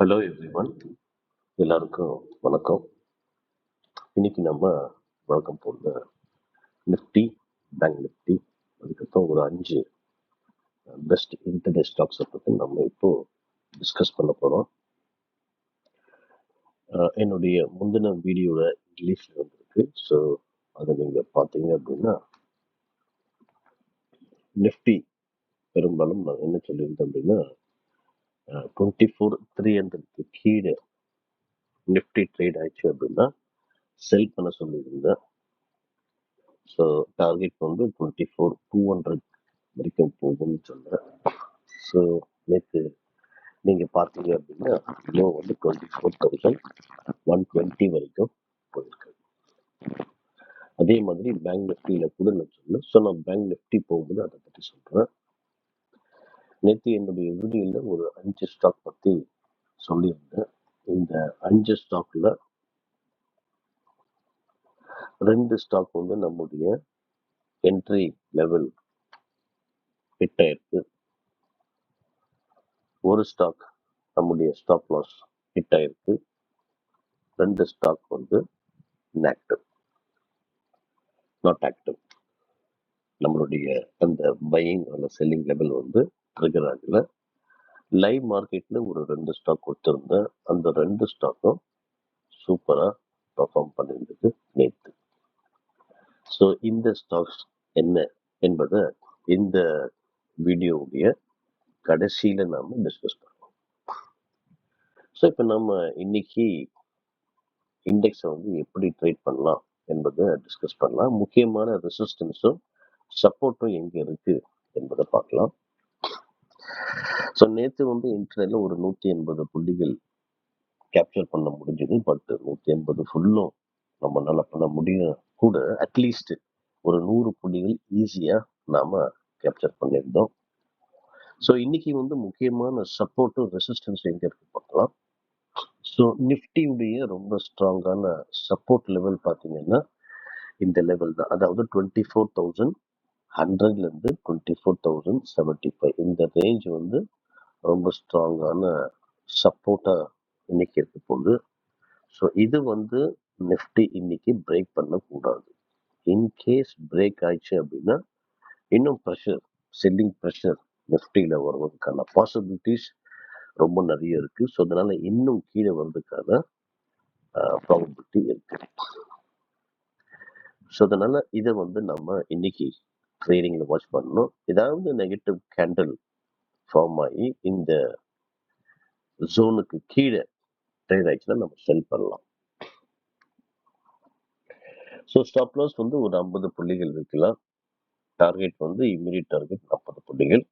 Hello everyone, எல்லாருக்கும் வணக்கம். இன்னைக்கு நம்ம வழக்கம் போல நிஃப்டி, பேங்க் நிஃப்டி, அதுக்கப்புறம் ஒரு 5 பெஸ்ட் இன்டர்டே ஸ்டாக்ஸை பற்றி நம்ம இப்போ டிஸ்கஸ் பண்ண போகிறோம். என்னுடைய முந்தின வீடியோவில் இங்கிலீஷில் வந்திருக்கு. ஸோ அதை நீங்கள் பார்த்தீங்க அப்படின்னா நிஃப்டி பெரும்பாலும் நான் என்ன சொல்லியிருந்தேன் அப்படின்னா 24,300க்கு கீழே நிஃப்டி ட்ரேட் ஆயிடுச்சு அப்படின்னா செல் பண்ண சொல்லியிருந்தேன். ஸோ டார்கெட் வந்து 24,200 வரைக்கும் போகும்னு சொன்னேன். ஸோ நேற்று நீங்கள் பார்த்தீங்க அப்படின்னா லோ வந்து 24,120 வரைக்கும் போயிருக்கு. அதே மாதிரி பேங்க் நிஃப்டியில் கூட நான் சொன்னேன். ஸோ நான் பேங்க் நிஃப்டி போகும்போது அதை பற்றி சொல்கிறேன். நேற்று என்னுடைய வீடியோவில் ஒரு 5 ஸ்டாக் பற்றி சொல்லியிருந்தேன். இந்த 5 ஸ்டாக்கில் 2 ஸ்டாக் வந்து நம்முடைய என்ட்ரி லெவல் ஹிட் ஆயிருக்கு. ஒரு ஸ்டாக் நம்முடைய ஸ்டாப் லாஸ் ஹிட் ஆயிருக்கு. 2 ஸ்டாக் வந்து inactive, நாட் ஆக்டிவ். நம்மளுடைய அந்த பையிங் அல்ல செல்லிங் லெவல் வந்து ட்ரிகர் ஆகல. லைவ் மார்க்கெட்ல ஒரு 2 ஸ்டாக் கொடுத்துருந்தேன். அந்த 2 ஸ்டாக்கும் சூப்பரா பர்ஃபார்ம் பண்ணியிருந்தது நேற்று. ஸோ இந்த ஸ்டாக்ஸ் என்ன என்பதை இந்த வீடியோவுடைய கடைசியில நாம டிஸ்கஸ் பண்ணுவோம். ஸோ இப்போ நம்ம இன்னைக்கு இண்டெக்ஸை வந்து எப்படி ட்ரேட் பண்ணலாம் என்பதை டிஸ்கஸ் பண்ணலாம். முக்கியமான ரெசிஸ்டன்ஸும் சப்போர்ட்டும் எங்க இருக்கு என்பதை பார்க்கலாம். ஸோ நேற்று வந்து இன்டர்நெட்ல ஒரு 180 புள்ளிகள் கேப்சர் பண்ண முடிஞ்சது. பட் 180 ஃபுல்லும் நம்மளால பண்ண முடியும் கூட அட்லீஸ்ட் ஒரு 100 புள்ளிகள் ஈஸியா நாம கேப்சர் பண்ணியிருந்தோம். ஸோ இன்னைக்கு வந்து முக்கியமான சப்போர்ட்டும் ரெசிஸ்டன்ஸ் எங்க இருக்கு பார்க்கலாம். ஸோ நிஃப்டியுடைய ரொம்ப ஸ்ட்ராங்கான சப்போர்ட் லெவல் பார்த்தீங்கன்னா இந்த லெவல் தான், அதாவது 24,100 24,075 இந்த ரேஞ்ச் வந்து ரொம்ப ஸ்ட்ராங்கான சப்போர்ட்டா இன்னைக்கு இருக்க போகுது. ஸோ இது வந்து நிஃப்டி இன்னைக்கு பிரேக் பண்ணக்கூடாது. இன்கேஸ் பிரேக் ஆயிடுச்சு அப்படின்னா இன்னும் ப்ரெஷர், செல்லிங் ப்ரெஷர் நிஃப்டியில வருவதற்கான பாசிபிலிட்டிஸ் ரொம்ப நிறைய இருக்கு. ஸோ அதனால இன்னும் கீழே வர்றதுக்கான ப்ராபபிலிட்டி இருக்கு. ஸோ அதனால இதை வந்து நம்ம இன்னைக்கு ட்ரேடிங்ல வாட்ச் பண்ணணும். ஏதாவது நெகட்டிவ் கேண்டில் ஃபார்ம் ஆகி இந்த ஜோனுக்கு கீழே ட்ரேட் ஆயிடுச்சுன்னா நம்ம செல் பண்ணலாம். ஸோ ஸ்டாப் லாஸ் வந்து ஒரு 50 புள்ளிகள் வைக்கலாம். டார்கெட் வந்து இமீடியட் டார்கெட் 40 புள்ளிகள்.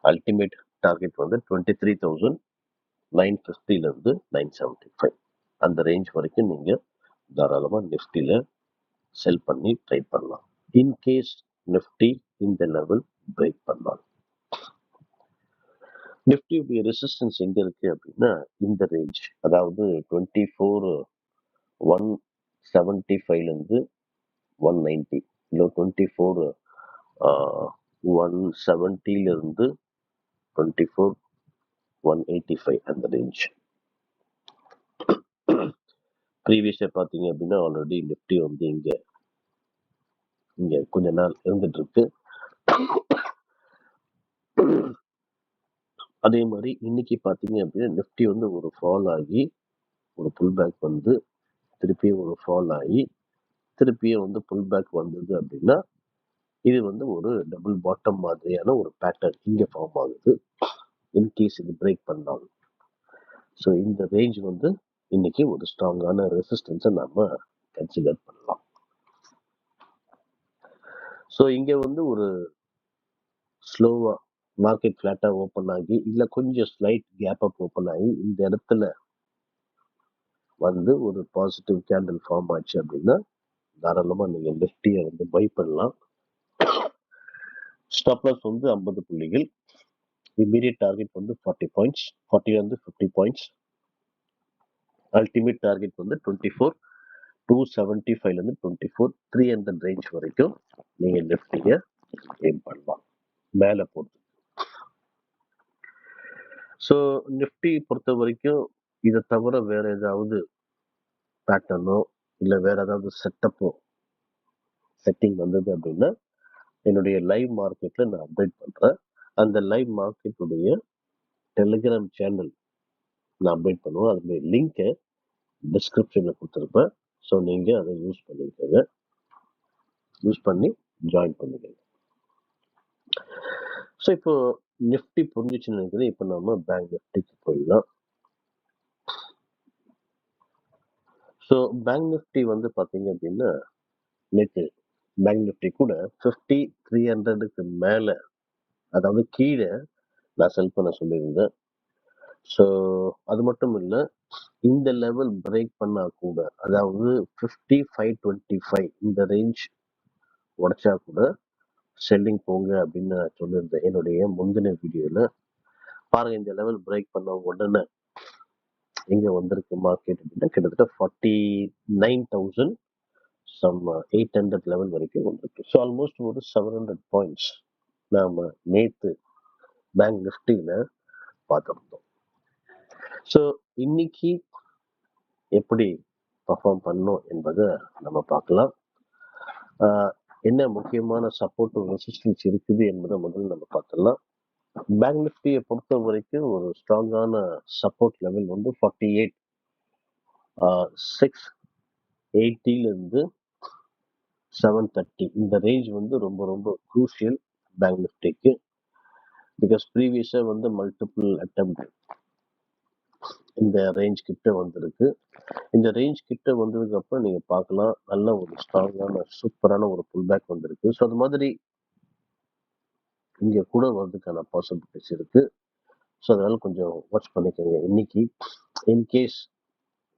அல்டிமேட் டார்கெட் வந்து 23,950 975 அந்த ரேஞ்ச் வரைக்கும் நீங்க தாராளமா நிஃப்டியில செல் பண்ணி ட்ரேட் பண்ணலாம். இன்கேஸ் நிஃப்டி இந்த லெவல் பிரேக் பண்ணலாம். நிஃப்டியுடைய ரெசிஸ்டன்ஸ் எங்க இருக்கு அப்படின்னா இந்த ரேஞ்ச், அதாவது 24,175 இருந்து 190, இல்லை 24,170 இருந்து 24,185 அந்த ரேஞ்ச். ப்ரீவியஸா பார்த்தீங்க அப்படின்னா ஆல்ரெடி நிஃப்டி வந்து இங்க கொஞ்ச நாள் இருந்துட்டு இருக்கு. அதே மாதிரி இன்னைக்கு பார்த்தீங்க அப்படின்னா நிஃப்டி வந்து ஒரு ஃபால் ஆகி ஒரு புல் பேக் வந்து திருப்பியும் ஒரு ஃபால் ஆகி திருப்பியும் வந்து புல் பேக் வந்தது அப்படின்னா இது வந்து ஒரு டபுள் பாட்டம் மாதிரியான ஒரு பேட்டர்ன் இங்க ஃபார்ம் ஆகுது. இன்கேஸ் இது பிரேக் பண்ணாலும் ஸோ இந்த ரேஞ்ச் வந்து இன்னைக்கு ஒரு ஸ்ட்ராங்கான ரெசிஸ்டன்ஸை நம்ம கன்சிடர் பண்ணலாம். ஸோ இங்க வந்து ஒரு ஸ்லோவா மார்க்கெட் ஃபிளாட்டா ஓப்பன் ஆகி இல்ல கொஞ்சம் ஸ்லைட் கேப் அப் ஓப்பன் ஆகி இந்த இடத்துல வந்து ஒரு பாசிட்டிவ் கேண்டில் ஃபார்ம் ஆச்சு அப்படின்னா தாராளமா நீங்க நிஃப்டியை வந்து பை பண்ணலாம். ஸ்டாப் லாஸ் வந்து 50 புள்ளிகள். இமீடியட் டார்கெட் வந்து 40 பாயிண்ட்ஸ், 40 வந்து 50 பாயிண்ட்ஸ். அல்டிமேட் டார்கெட் வந்து 24,275 இருந்து 24,300 ரேஞ்ச் வரைக்கும் நீங்க நிஃப்டியை எய்ம் பண்ணலாம் மேல போட்டு. ஸோ நிஃப்டி பொறுத்த வரைக்கும் இதை தவிர வேற ஏதாவது பேட்டர்னோ இல்லை வேற ஏதாவது செட்டிங் வந்தது அப்படின்னா என்னுடைய லைவ் மார்க்கெட்ல நான் அப்டேட் பண்றேன். அந்த லைவ் மார்க்கெட்டுடைய டெலிகிராம் சேனல் நான் அப்டேட் பண்ணுவேன். அதனுடைய லிங்கை டிஸ்கிரிப்ஷன்ல கொடுத்துருப்பேன். ஸோ நீங்க அதை யூஸ் பண்ணிக்கோங்க, யூஸ் பண்ணி ஜாயின் பண்ணிக்கோங்க. ஸோ இப்போ நிஃப்டி புரிஞ்சிச்சுன்னு நினைக்கிறேன். இப்போ நம்ம பேங்க் நிஃப்டிக்கு போயிடலாம். ஸோ பேங்க் நிஃப்டி வந்து பார்த்தீங்க அப்படின்னா நேற்று பேங்க் நிஃப்டி கூட 5300க்கு மேலே, அதாவது கீழே நான் செல் பண்ண சொல்லியிருந்தேன். ஸோ அது மட்டும் இல்லை, இந்த லெவல் பிரேக் பண்ணா கூட, அதாவது 5525 இந்த ரேஞ்ச் உடைச்சா கூட செல்லிங் போங்க அப்படின்னு நான் சொல்லியிருந்தேன் என்னுடைய முந்தின வீடியோல. பாருங்க, இந்த லெவல் பிரேக் பண்ண உடனே எங்க வந்திருக்கு மார்க்கெட் அப்படின்னா கிட்டத்தட்ட 49,000 சம் 800 லெவல் வரைக்கும் வந்திருக்கு. ஸோ ஆல்மோஸ்ட் ஒரு 700 பாயிண்ட்ஸ் நாம நேத்து பேங்க் நிஃப்டியில பார்த்துருந்தோம். ஸோ இன்னைக்கு எப்படி பர்ஃபார்ம் பண்ணோம் என்பதை நம்ம பார்க்கலாம். என்ன முக்கியமான சப்போர்ட் ரெசிஸ்டன்ஸ் இருக்குது என்பதை முதல்ல நம்ம பார்த்துடலாம். பேங்க் நிஃப்டியை பொறுத்த வரைக்கும் ஒரு ஸ்ட்ராங்கான சப்போர்ட் லெவல் வந்து 48,680 இருந்து 730 இந்த ரேஞ்ச் வந்து ரொம்ப ரொம்ப குரூஷியல் பேங்க் நிஃப்டிக்கு. பிகாஸ் ப்ரீவியஸா வந்து மல்டிபிள் அட்டெம்ப்ட் இந்த ரேஞ்ச் கிட்ட வந்திருக்கு. இந்த ரேஞ்ச் கிட்ட வந்ததுக்கு அப்புறம் நீங்க பார்க்கலாம், நல்ல ஒரு ஸ்ட்ராங்கான சூப்பரான ஒரு புல் பேக் வந்திருக்கு. ஸோ அது மாதிரி இங்க கூட வர்றதுக்கான பாசிபிலிட்டிஸ் இருக்கு. ஸோ அதனால கொஞ்சம் வாட்ச் பண்ணிக்கோங்க. இன்னைக்கு இன்கேஸ்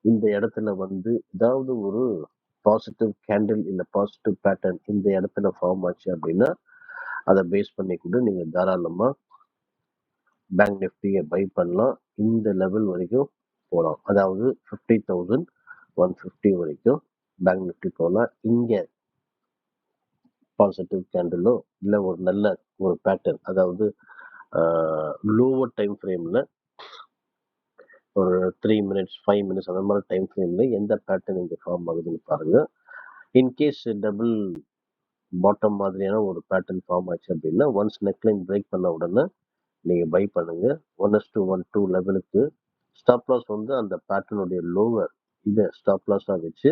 இந்த இடத்துல வந்து ஏதாவது ஒரு பாசிட்டிவ் கேண்டில் இல்லை பாசிட்டிவ் பேட்டர்ன் இந்த இடத்துல ஃபார்ம் ஆச்சு அப்படின்னா அதை பேஸ் பண்ணி கூட நீங்க தாராளமா பேங்க் நிஃப்டியை பை பண்ணலாம். இந்த லெவல் வரைக்கும் போகலாம், அதாவது 50,150 வரைக்கும் பேங்க் நிஃப்டி போகலாம். இங்க பாசிட்டிவ் கேண்டிலோ இல்லை ஒரு நல்ல ஒரு பேட்டர்ன், அதாவது லோவர் டைம் ஃப்ரேம்ல ஒரு 3 மினிட்ஸ் 5 மினிட்ஸ் அந்த மாதிரி டைம் ஃப்ரேம்ல எந்த பேட்டர்ன் இங்கே ஃபார்ம் ஆகுதுன்னு பாருங்க. இன்கேஸ் டபுள் பாட்டம் மாதிரியான ஒரு பேட்டர்ன் ஃபார்ம் ஆச்சு அப்படின்னா ஒன்ஸ் நெக்லைன் பிரேக் பண்ண உடனே நீங்க பை பண்ணுங்க. 1:1:2 லெவலுக்கு ஸ்டாப் லாஸ் வந்து அந்த பேட்டர்னுடைய லோவர் இதை ஸ்டாப் லாஸா வச்சு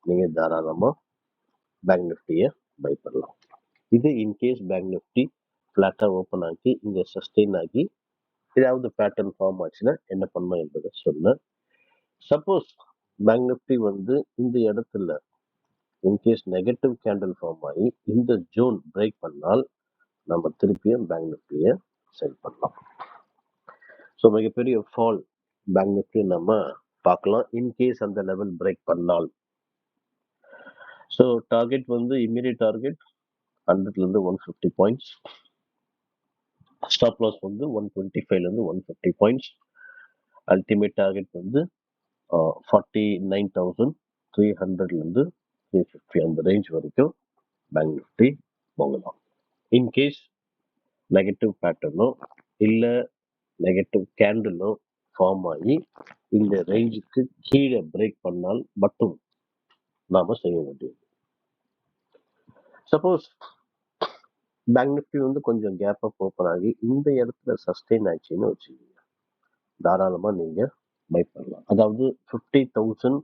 நீங்க தாராளமா பேங்க் நிஃப்டியை பை பண்ணலாம். இது இன்கேஸ் பேங்க் நிஃப்டி ஃபிளாட்டா ஓப்பன் ஆகி இங்க சஸ்டெயின் ஆகி ஏதாவது பேட்டர்ன் ஃபார்ம் ஆச்சுன்னா என்ன பண்ணணும் என்பதை சொன்னேன். சப்போஸ் பேங்க் நிஃப்டி வந்து இந்த இடத்துல இன்கேஸ் நெகட்டிவ் கேண்டில் ஃபார்ம் ஆகி இந்த ஜோன் பிரேக் பண்ணால் நம்ம திருப்பியும் பேங்க் நிஃப்டியை செல் பண்ணலாம். ஸோ மிகப்பெரிய ஃபால் பேங்க் நிஃப்டி நம்ம பார்க்கலாம் இன்கேஸ் அந்த லெவல் பிரேக் பண்ணால். ஸோ டார்கெட் வந்து இமீடியட் டார்கெட் 100லேருந்து 150 பாயிண்ட்ஸ், ஸ்டாப் லாஸ் வந்து 125லேருந்து 150 பாயிண்ட்ஸ், அல்டிமேட் டார்கெட் வந்து 49,300லேருந்து 350 அந்த ரேஞ்ச் வரைக்கும் பேங்க் நிஃப்டி போகலாம். இன்கேஸ் நெகட்டிவ் பேட்டர்னோ இல்லை நெகட்டிவ் கேண்டிலோ ஃபார்ம் ஆகி இந்த ரேஞ்சுக்கு கீழே பிரேக் பண்ணால் மட்டும் நாம செய்ய வேண்டியது. சப்போஸ் பேங்க் நிஃப்டி வந்து கொஞ்சம் கேப் அப் ஓப்பன் ஆகி இந்த இடத்துல சஸ்டெயின் ஆச்சுன்னு வச்சுக்கோங்க, தாராளமா நீங்க பை பண்ணலாம். அதாவது 50,000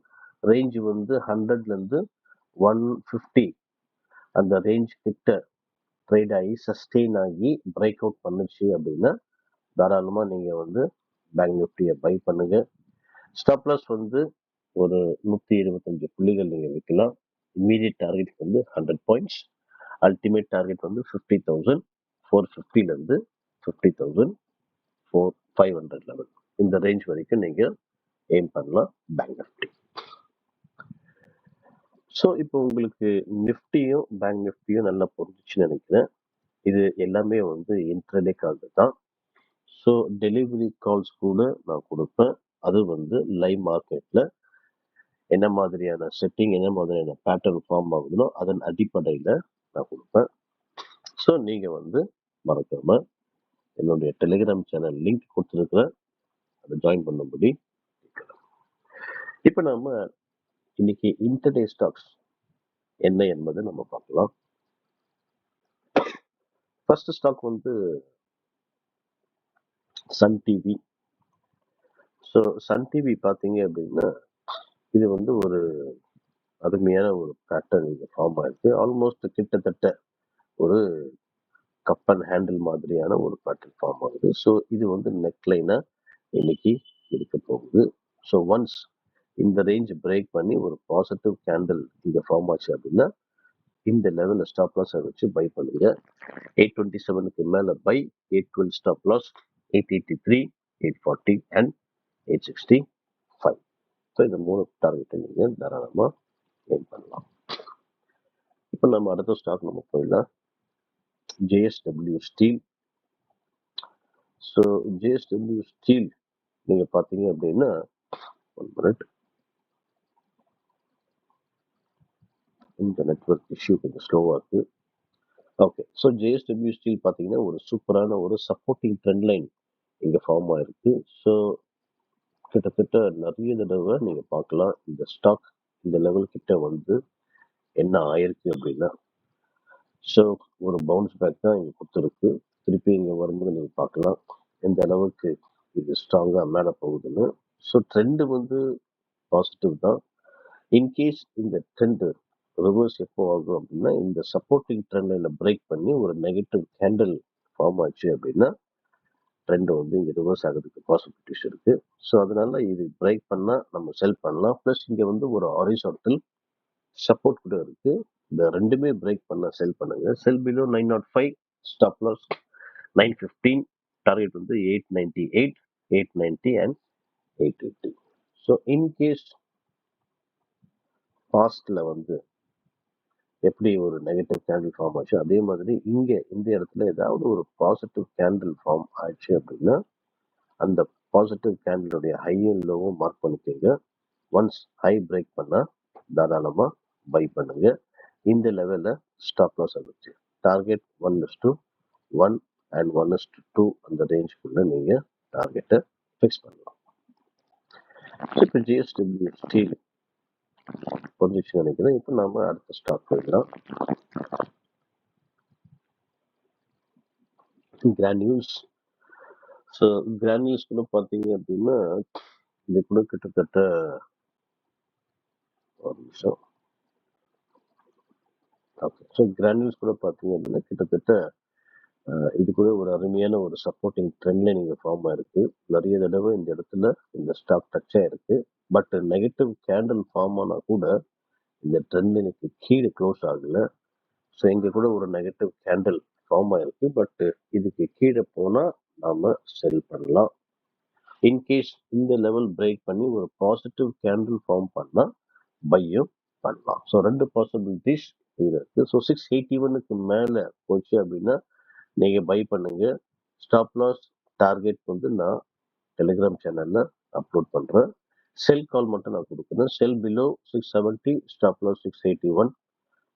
ரேஞ்ச் வந்து 100லேருந்து 150 அந்த ரேஞ்ச் கிட்ட ட்ரேட் ஆகி சஸ்டெயின் ஆகி பிரேக் அவுட் பண்ணுச்சு அப்படின்னா தாராளமா நீங்க வந்து பேங்க் நிஃப்டியை பை பண்ணுங்க. ஸ்டாப் லாஸ் வந்து ஒரு 125 புள்ளிகள் நீங்க வைக்கலாம். இமீடியட் டார்கெட் வந்து 100 பாயிண்ட்ஸ், அல்டிமேட் டார்கெட் வந்து 50,450லேருந்து 50,500 லெவல் இந்த ரேஞ்ச் வரைக்கும் நீங்க எய்ம் பண்ணலாம் பேங்க் நிஃப்டி. ஸோ இப்போ உங்களுக்கு நிஃப்டியும் பேங்க் நிஃப்டியும் நல்லா புரிஞ்சிச்சுன்னு நினைக்கிறேன். இது எல்லாமே வந்து இன்ட்ரடே கால் தான். ஸோ டெலிவரி கால்ஸ் கூட நான் கொடுப்பேன். அது வந்து லைவ் மார்க்கெட்ல என்ன மாதிரியான செட்டிங் என்ன மாதிரியான பேட்டர்ன் ஃபார்ம் ஆகுதுனோ அதன் அடிப்படையில் நான் கொடுப்பேன். ஸோ நீங்க வந்து மறக்காம என்னுடைய டெலிகிராம் சேனல் லிங்க் கொடுத்துருக்குறேன், அதை ஜாயின் பண்ணும்படி இப்போ நம்ம இன்னைக்கு இன்டர்டே ஸ்டாக்ஸ் என்ன என்பதை நம்ம பார்க்கலாம். ஃபர்ஸ்ட் ஸ்டாக் வந்து Sun TV. So Sun TV பார்த்தீங்க அப்படின்னா இது வந்து ஒரு அருமையான ஒரு பேட்டர்ன் இங்கே ஃபார்ம் ஆயிருக்கு. ஆல்மோஸ்ட் கிட்டத்தட்ட ஒரு கப் அண்ட் ஹேண்டில் மாதிரியான ஒரு பேட்டர்ன் ஃபார்ம் ஆகுது. ஸோ இது வந்து நெக்லைனா இன்னைக்கு இருக்க போகுது. ஸோ ஒன்ஸ் இந்த ரேஞ்ச் பிரேக் பண்ணி ஒரு பாசிட்டிவ் கேண்டில் இங்கே ஃபார்ம் ஆச்சு அப்படின்னா இந்த லெவலில் ஸ்டாப் லாஸ் வச்சு பை பண்ணுங்க. 827க்கு மேலே buy, 812 stop loss, 883, 840 and 865. So இந்த 3 டார்கெட்டை நீங்கள் தாராளமாக எய்ம் பண்ணலாம். இப்போ நம்ம அடுத்த ஸ்டாக் நம்ம போயிடலாம். JSW steel. So JSW steel நீங்கள் பார்த்தீங்க அப்படின்னா 1 மினிட், இந்த நெட்வொர்க் இஷ்யூ கொஞ்சம் ஸ்லோவாக இருக்குது. ஓகே, ஸோ JSW ஸ்டீல் பார்த்தீங்கன்னா ஒரு சூப்பரான ஒரு சப்போர்ட்டிங் ட்ரெண்ட் லைன் இங்கே ஃபார்ம் ஆயிருக்கு. ஸோ கிட்டத்தட்ட நிறைய தடவை நீங்கள் பார்க்கலாம் இந்த ஸ்டாக் இந்த லெவல் கிட்ட வந்து என்ன ஆயிருக்கு அப்படின்னா, ஸோ ஒரு பவுன்ஸ் பேக் தான் இங்கே கொடுத்துருக்கு. திருப்பி இங்கே வரும்போது நீங்கள் பார்க்கலாம் எந்த அளவுக்கு இது ஸ்ட்ராங்காக மேலே போகுதுன்னு. ஸோ ட்ரெண்டு வந்து பாசிட்டிவ் தான். இன்கேஸ் இந்த ட்ரெண்டு ரிவர்ஸ் எப்போ ஆகும் அப்படின்னா இந்த சப்போர்ட்டிங் ட்ரெண்ட் லைனை பிரேக் பண்ணி ஒரு நெகட்டிவ் கேண்டில் ஃபார்ம் ஆச்சு அப்படின்னா ட்ரெண்ட் வந்து இங்கே ரிவர்ஸ் ஆகிறதுக்கு பாசிபிலிட்டிஸ் இருக்கு. ஸோ அதனால இது பிரேக் பண்ணால் நம்ம செல் பண்ணலாம். ப்ளஸ் இங்கே வந்து ஒரு ஹாரிசான்டல் சப்போர்ட் கூட இருக்கு. இந்த ரெண்டுமே பிரேக் பண்ண செல் பண்ணுங்க. Sell below 905, stop loss 915, target வந்து 898, 890 அண்ட் 880. ஸோ இன்கேஸ் பாஸ்ட்ல வந்து எப்படி ஒரு நெகட்டிவ் கேண்டில் ஃபார்ம் ஆச்சு அதே மாதிரி இங்கே இந்த இடத்துல ஏதாவது ஒரு பாசிட்டிவ் கேண்டில் ஃபார்ம் ஆச்சு அப்படின்னா அந்த பாசிட்டிவ் கேண்டிலுடைய ஹை அண்ட் லோவும் மார்க் பண்ணிக்கோங்க. ஒன்ஸ் ஹை பிரேக் பண்ணால் தாராளமாக பை பண்ணுங்க. இந்த லெவலில் ஸ்டாப் லாஸ் ஆகிடுச்சு. டார்கெட் 1:1 அண்ட் 1:2 அந்த ரேஞ்சுக்குள்ள நீங்கள் டார்கெட்டை ஃபிக்ஸ் பண்ணலாம். இப்போ JSW ஸ்டீல் புரிஞ்சிச்சு நினைக்கிறேன். இப்போ நாம அடுத்த ஸ்டாக் போயிடலாம். கிரானியூல்ஸ். ஸோ கிரானியூல்ஸ் கூட பார்த்தீங்க அப்படின்னா இது கூட கிட்டத்தட்ட ஒரு நிமிஷம். ஓகே, ஸோ கிரானியூல்ஸ் கூட பார்த்தீங்க அப்படின்னா கிட்டத்தட்ட இது கூட ஒரு அருமையான ஒரு சப்போர்ட்டிங் ட்ரெண்ட்ல நீங்க ஃபார்ம் ஆயிருக்கு. நிறைய தடவை இந்த இடத்துல இந்த ஸ்டாக் டச் ஆயிருக்கு. பட் நெகட்டிவ் கேண்டில் ஃபார்ம் ஆனா கூட இந்த ட்ரெண்ட் எனக்கு கீழே க்ளோஸ் ஆகல. ஸோ இங்க கூட ஒரு நெகட்டிவ் கேண்டில் ஃபார்ம் ஆயிருக்கு. பட் இதுக்கு கீழே போனா நாம செல் பண்ணலாம். இன்கேஸ் இந்த லெவல் பிரேக் பண்ணி ஒரு பாசிட்டிவ் கேண்டில் ஃபார்ம் பண்ணா பையும் பண்ணலாம். ஸோ 2 பாசிபிலிட்டிஸ் இது இருக்கு. ஸோ 681க்கு மேல போச்சு அப்படின்னா நீங்க பை பண்ணுங்க. ஸ்டாப் லாஸ் டார்கெட் வந்து நான் டெலிகிராம் சேனல்ல அப்லோட் பண்றேன். செல் கால் மட்டும் நான் கொடுக்குறேன். Sell below 670, stop loss 681,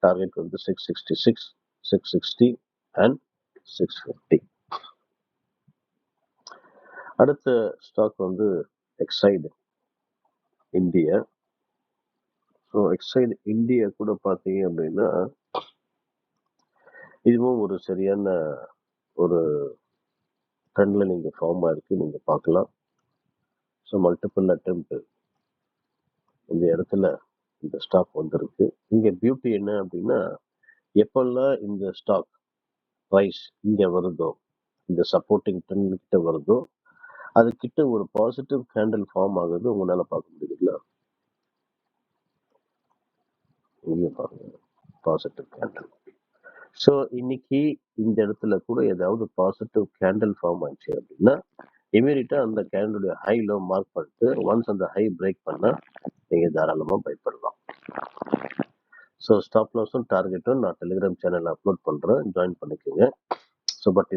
target வந்து 666, 660 அண்ட் 650. அடுத்த ஸ்டாக் வந்து Exide India. So Exide India கூட பார்த்தீங்க அப்படின்னா இதுவும் ஒரு சரியான ஒரு ட்ரெண்ட்ல நீங்க ஃபார்ம் ஆயிருக்கு. நீங்க பார்க்கலாம். ஸோ மல்டிபிள் அட்டெம்ப்ட் இந்த இடத்துல இந்த ஸ்டாக் வந்திருக்கு. இங்க பியூட்டி என்ன அப்படின்னா எப்பெல்லாம் இந்த ஸ்டாக் ப்ரைஸ் இங்க வருதோ இந்த சப்போர்ட்டிங் ட்ரெண்ட் கிட்ட வருதோ அது கிட்ட ஒரு பாசிட்டிவ் கேண்டில் ஃபார்ம் ஆகுது உங்களால பார்க்க முடியுதுங்களா? இங்க பாருங்க, பாசிட்டிவ் கேண்டில். ஸோ இன்னைக்கு இந்த இடத்துல கூட ஏதாவது பாசிட்டிவ் கேண்டில் ஃபார்ம் ஆச்சு அப்படின்னா இமீடியட்டா அந்த கேண்டிலுடைய ஹை லோ மார்க் பண்ணிட்டு ஒன்ஸ் அந்த ஹை பிரேக் பண்ணா நீங்க தாராளமா பயப்படலாம். ஸோ ஸ்டாப் லாஸும் டார்கெட்டும் நான் டெலிகிராம் சேனல் அப்லோட் பண்றேன், ஜாயின் பண்ணிக்கோங்க. ஸோ பட்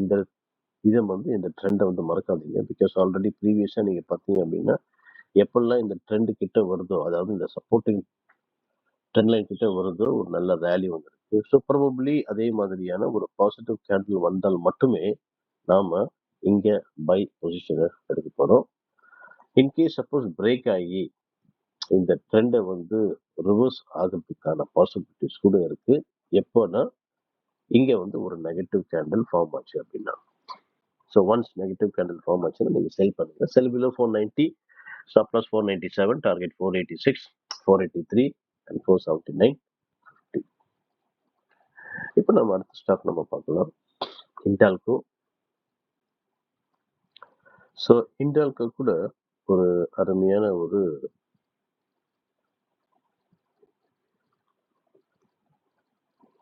இதை வந்து இந்த ட்ரெண்டை வந்து மறக்காதீங்க. பிகாஸ் ஆல்ரெடி ப்ரீவியஸாக நீங்கள் பார்த்தீங்க அப்படின்னா எப்பெல்லாம் இந்த ட்ரெண்டு கிட்ட வருதோ அதாவது இந்த சப்போர்ட்டிங் ட்ரெண்ட் லைன் கிட்ட வருதோ ஒரு நல்ல வேல்யூ வந்துருக்கு. ஸோ ப்ராபப்ளி அதே மாதிரியான ஒரு பாசிட்டிவ் கேண்டில் வந்தால் மட்டுமே நாம இங்க பை பொசிஷனை எடுக்க போறோம். இன்கேஸ் சப்போஸ் பிரேக் ஆகி இந்த ட்ரெண்டை வந்து ரிவர்ஸ் ஆகிறதுக்கான பாசிபிலிட்டிஸ் கூட இருக்கு. எப்போனா இங்க வந்து ஒரு நெகட்டிவ் கேண்டில் ஃபார்ம் ஆச்சு அப்படின்னா. So once negative candle form ஆச்சுன்னா நீங்க செல் பண்ணுங்க. Sell below 490, stop loss 497, target 486, 483 and 479. இப்போ நம்ம அடுத்த ஸ்டாக் நம்ம பார்க்கலாம், ஹிண்டால்கோ. ஸோ ஹிண்டால்கோ கூட ஒரு அருமையான ஒரு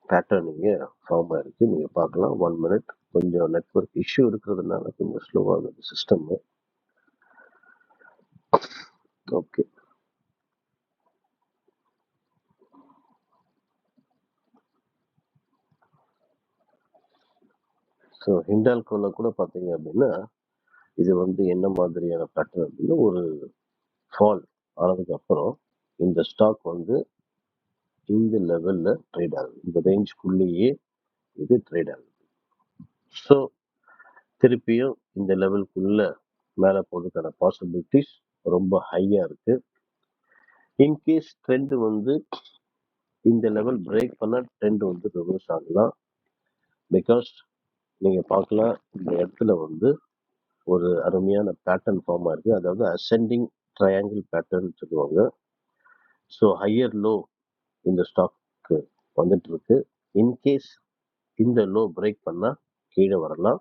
பேட்டர்ன் இங்கே ஃபார்ம் ஆயிருக்கு. நீங்க பார்க்கலாம். 1 மினிட். கொஞ்சம் நெட்வொர்க் இஷ்யூ இருக்கிறதுனால கொஞ்சம் ஸ்லோவாகுது சிஸ்டம். ஓகே. ஸோ ஹிண்டால்கோல கூட பார்த்தீங்க அப்படின்னா இது வந்து என்ன மாதிரியான பேட்டர்ன் அப்படின்னா ஒரு ஃபால் ஆனதுக்கு அப்புறம் இந்த ஸ்டாக் வந்து இந்த லெவல்ல ட்ரேட் ஆகுது. இந்த ரேஞ்சுக்குள்ளேயே இது ட்ரேட் ஆகுது. ஸோ திருப்பியும் இந்த லெவலுக்குள்ள மேலே போகிறதுக்கான பாசிபிலிட்டிஸ் ரொம்ப ஹையா இருக்கு. இன்கேஸ் ட்ரெண்ட் வந்து இந்த லெவல் பிரேக் பண்ண ட்ரெண்ட் வந்து ரிவர்ஸ் ஆகலாம். பிகாஸ் நீங்க பார்க்கலாம், இந்த இடத்துல வந்து ஒரு அருமையான பேட்டர்ன் ஃபார்ம் ஆயிருக்கு. அதாவது அசெண்டிங் ட்ரையாங்கிள் பேட்டர்ன் சொல்லுவாங்க. ஸோ ஹையர் லோ இந்த ஸ்டாக்கு வந்துட்டு இருக்கு. இன்கேஸ் இந்த லோ பிரேக் பண்ணா கீழே வரலாம்.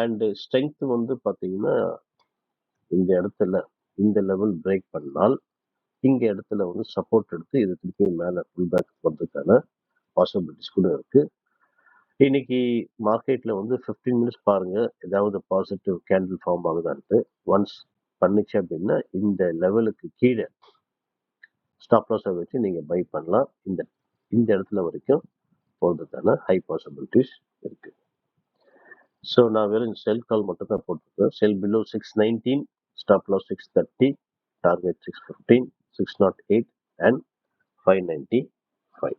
அண்ட் ஸ்ட்ரென்த் வந்து பார்த்தீங்கன்னா இந்த இடத்துல இந்த லெவல் பிரேக் பண்ணால் இங்க இடத்துல வந்து சப்போர்ட் எடுத்து இது திருப்பி மேலே ஃபுல் பேக் வர்றதுக்கான பாசிபிலிட்டிஸ் கூட இருக்கு. இன்னைக்கு மார்க்கெட்ல வந்து 15 மினிட்ஸ் பாருங்க, ஏதாவது பாசிட்டிவ் கேண்டில் ஃபார்ம் ஆகுதான்ட்டு. ஒன்ஸ் பண்ணுச்சு அப்படின்னா இந்த லெவலுக்கு கீழே ஸ்டாப் லாஸை வச்சு நீங்க பை பண்ணலாம். இந்த இந்த இடத்துல வரைக்கும் போகிறதுக்கான ஹை பாசிபிலிட்டிஸ் இருக்கு. ஸோ நான் வெறும் செல் கால் மட்டும் தான் போட்டிருக்கேன். Sell below 619, stop loss 630, target 615, 608 and 595.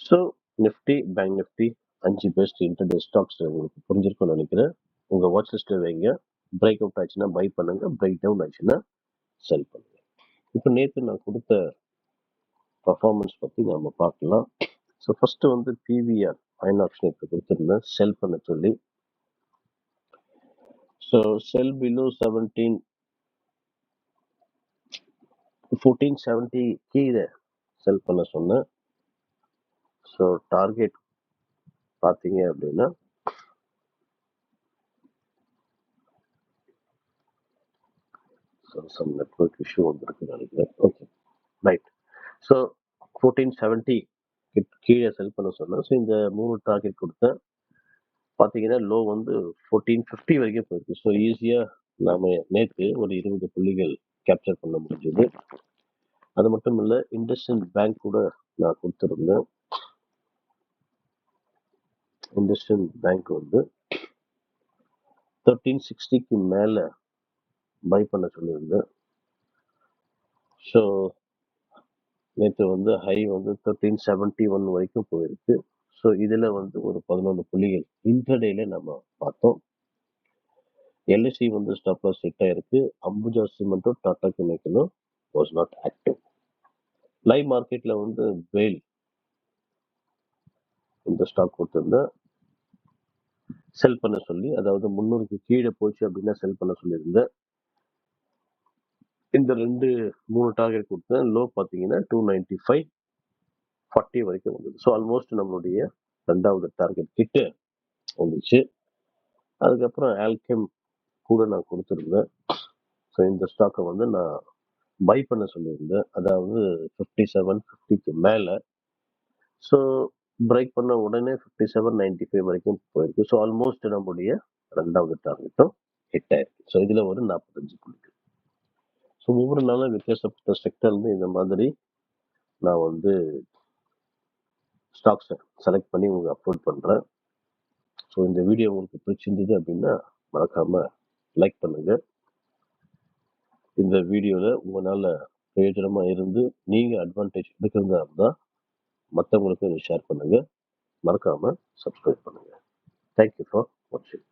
So Nifty, bank Nifty 5 best intraday stocks உங்களுக்கு புரிஞ்சிருக்கும்னு நினைக்கிறேன். உங்க வாட்ச் லிஸ்ட்ல வைங்க. பிரேக் அவுட் ஆச்சுன்னா பை பண்ணுங்க, பிரேக் டவுன் ஆச்சுன்னா செல் பண்ணுங்க. இப்போ நேற்று நான் கொடுத்த பர்ஃபார்மன்ஸ் பத்தி நாம பார்க்கலாம். ஸோ ஃபர்ஸ்ட் வந்து பிவிஆர் ஃபைன் ஆப்ஷன் இப்போ கொடுத்துருந்தேன் செல் பண்ண சொல்லி. ஸோ செல் பிலோ 1470 கீழே செல் பண்ண சொன்னேன். ஸோ டார்கெட் பார்த்தீங்க அப்படின்னா சம் நெட்வொர்க் இஷ்யூ வந்துருக்கு நினைக்கிறேன். Okay right. ஸோ 1470 கீழே செல் பண்ண சொன்னேன். ஸோ இந்த 3 டார்கெட் கொடுத்தேன். பார்த்தீங்கன்னா லோ வந்து 1450 வரைக்கும் போயிருக்கு. ஸோ ஈஸியாக நாம நேற்று ஒரு 20 புள்ளிகள் கேப்சர் பண்ண முடிஞ்சது. அது மட்டும் இல்லை, இண்டஸ்இண்ட் பேங்க் கூட நான் கொடுத்துருந்தேன். இண்டஸ்இண்ட் பேங்க் வந்து 1360க்கு மேலே பை பண்ண சொல்லியிருந்தேன். ஸோ நேற்று வந்து ஹை வந்து 1371 வரைக்கும் போயிருக்கு. ஸோ இதில் வந்து ஒரு 11 புள்ளிகள் இன்டர்டேல நம்ம பார்த்தோம். எல்ஐசி வந்து ஸ்டாப் லாஸ் ஹிட் ஆயிருக்கு. அம்புஜா சிமெண்ட்டும் டாடா கெமிக்கலும் வாஸ் நாட் ஆக்டிவ். லைவ் மார்க்கெட்ல வந்து வேல் இந்த ஸ்டாக் கொடுத்திருந்தேன் செல் பண்ண சொல்லி, அதாவது 300க்கு கீழே போச்சு அப்படின்னா செல் பண்ண சொல்லியிருந்தேன். இந்த 3 டார்கெட் கொடுத்தேன். லோ பார்த்தீங்கன்னா 295, 40 வரைக்கும் வந்தது. ஸோ ஆல்மோஸ்ட் நம்மளுடைய 2வது டார்கெட் கிட்ட வந்துச்சு. அதுக்கப்புறம் ஆல்கெம் கூட நான் கொடுத்துருந்தேன். ஸோ இந்த ஸ்டாக்கை வந்து நான் பை பண்ண சொல்லியிருந்தேன், அதாவது 5750க்கு மேலே. ஸோ பிரேக் பண்ண உடனே 5795 வரைக்கும் போயிருக்கு. ஸோ ஆல்மோஸ்ட் நம்முடைய 2வது டார்கெட்டும் ஹிட் ஆயிருக்கு. ஸோ இதில் ஒரு 45 புள்ளிகள். ஸோ ஒவ்வொரு நாளும் வித்தியாசப்பட்ட செக்டர்லேருந்து இந்த மாதிரி நான் வந்து ஸ்டாக்ஸை செலக்ட் பண்ணி உங்களுக்கு அப்லோட் பண்ணுறேன். ஸோ இந்த வீடியோ உங்களுக்கு பிடிச்சிருந்தது அப்படின்னா மறக்காம லைக் பண்ணுங்க. இந்த வீடியோவில் உங்களால் பிரயோஜனமாக இருந்து நீங்கள் அட்வான்டேஜ் எடுக்கிறதா இருந்தால் மற்றவங்களுக்கு இதை ஷேர் பண்ணுங்க. மறக்காம சப்ஸ்கிரைப் பண்ணுங்க. தேங்க்யூ ஃபார் வாட்சிங்.